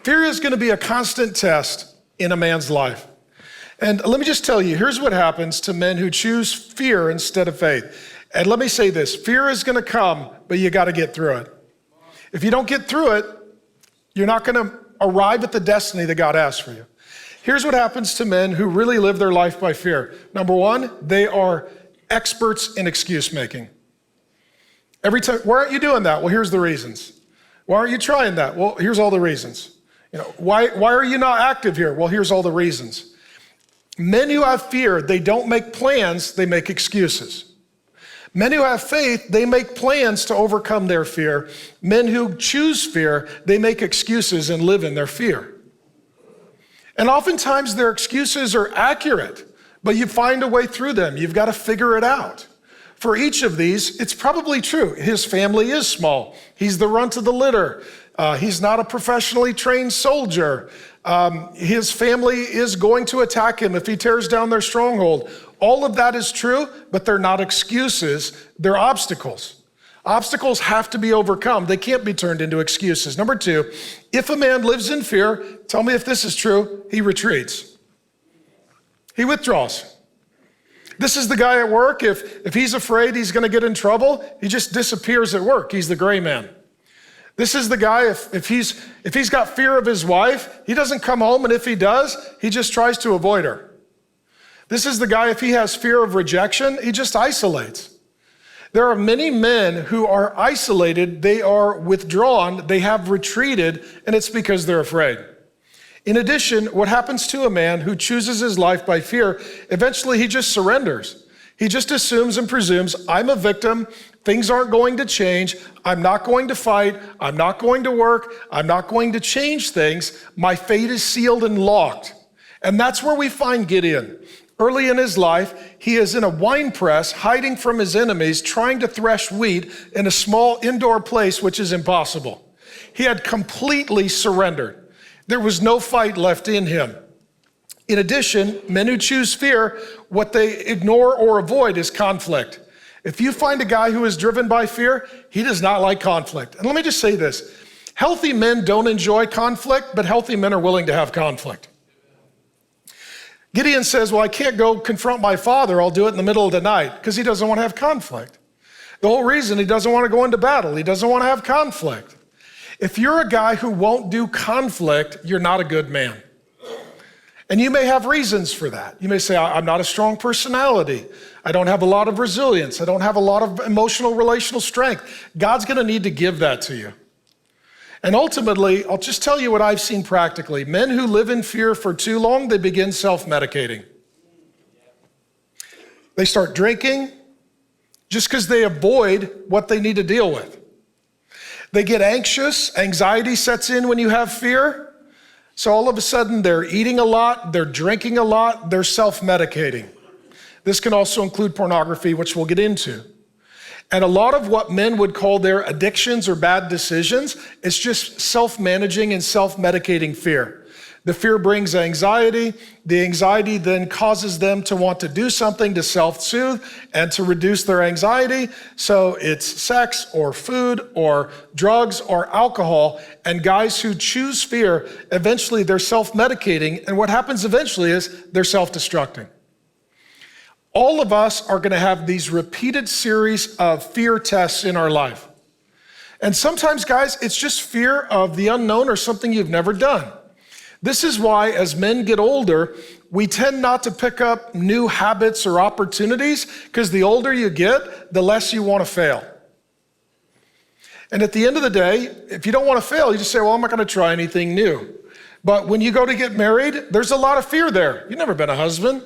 Fear is going to be a constant test in a man's life. And let me just tell you, here's what happens to men who choose fear instead of faith. And let me say this, fear is going to come, but you got to get through it. If you don't get through it, you're not going to arrive at the destiny that God has for you. Here's what happens to men who really live their life by fear. Number one, they are experts in excuse making. Every time, why aren't you doing that? Well, here's the reasons. Why aren't you trying that? Well, here's all the reasons. Why are you not active here? Well, here's all the reasons. Men who have fear, they don't make plans, they make excuses. Men who have faith, they make plans to overcome their fear. Men who choose fear, they make excuses and live in their fear. And oftentimes their excuses are accurate, but you find a way through them. You've got to figure it out. For each of these, it's probably true. His family is small. He's the runt of the litter. He's not a professionally trained soldier. His family is going to attack him if he tears down their stronghold. All of that is true, but they're not excuses, they're obstacles. Obstacles have to be overcome. They can't be turned into excuses. Number two, if a man lives in fear, tell me if this is true, he retreats. He withdraws. This is the guy at work, if he's afraid he's gonna get in trouble, he just disappears at work. He's the gray man. This is the guy, if he's got fear of his wife, he doesn't come home, and if he does, he just tries to avoid her. This is the guy, if he has fear of rejection, he just isolates. There are many men who are isolated, they are withdrawn, they have retreated, and it's because they're afraid. In addition, what happens to a man who chooses his life by fear, eventually he just surrenders. He just assumes and presumes, I'm a victim, things aren't going to change, I'm not going to fight, I'm not going to work, I'm not going to change things, my fate is sealed and locked. And that's where we find Gideon. Early in his life, he is in a wine press, hiding from his enemies, trying to thresh wheat in a small indoor place, which is impossible. He had completely surrendered. There was no fight left in him. In addition, men who choose fear, what they ignore or avoid is conflict. If you find a guy who is driven by fear, he does not like conflict. And let me just say this, healthy men don't enjoy conflict, but healthy men are willing to have conflict. Gideon says, well, I can't go confront my father. I'll do it in the middle of the night because he doesn't want to have conflict. The whole reason he doesn't want to go into battle, he doesn't want to have conflict. If you're a guy who won't do conflict, you're not a good man. And you may have reasons for that. You may say, I'm not a strong personality. I don't have a lot of resilience. I don't have a lot of emotional, relational strength. God's going to need to give that to you. And ultimately, I'll just tell you what I've seen practically. Men who live in fear for too long, they begin self-medicating. They start drinking just because they avoid what they need to deal with. They get anxious. Anxiety sets in when you have fear. So all of a sudden, they're eating a lot, they're drinking a lot, they're self-medicating. This can also include pornography, which we'll get into. And a lot of what men would call their addictions or bad decisions is just self-managing and self-medicating fear. The fear brings anxiety. The anxiety then causes them to want to do something to self-soothe and to reduce their anxiety. So it's sex or food or drugs or alcohol. And guys who choose fear, eventually they're self-medicating. And what happens eventually is they're self-destructing. All of us are going to have these repeated series of fear tests in our life. And sometimes, guys, it's just fear of the unknown or something you've never done. This is why, as men get older, we tend not to pick up new habits or opportunities, because the older you get, the less you want to fail. And at the end of the day, if you don't want to fail, you just say, well, I'm not going to try anything new. But when you go to get married, there's a lot of fear there. You've never been a husband.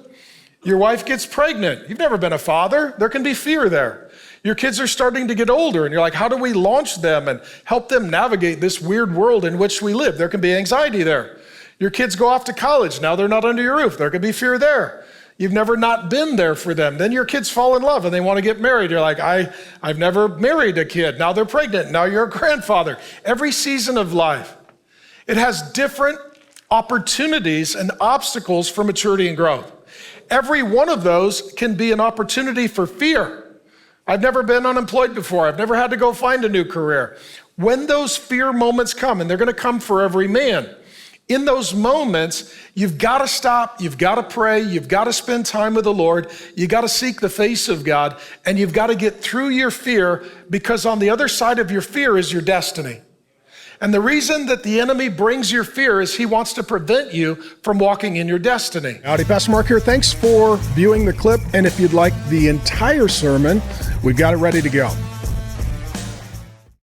Your wife gets pregnant. You've never been a father. There can be fear there. Your kids are starting to get older, and you're like, how do we launch them and help them navigate this weird world in which we live? There can be anxiety there. Your kids go off to college. Now they're not under your roof. There could be fear there. You've never not been there for them. Then your kids fall in love and they want to get married. You're like, I've never married a kid. Now they're pregnant. Now you're a grandfather. Every season of life, it has different opportunities and obstacles for maturity and growth. Every one of those can be an opportunity for fear. I've never been unemployed before. I've never had to go find a new career. When those fear moments come, and they're going to come for every man, in those moments, you've got to stop, you've got to pray, you've got to spend time with the Lord, you got to seek the face of God, and you've got to get through your fear, because on the other side of your fear is your destiny. And the reason that the enemy brings your fear is he wants to prevent you from walking in your destiny. Howdy, Pastor Mark here. Thanks for viewing the clip. And if you'd like the entire sermon, we've got it ready to go.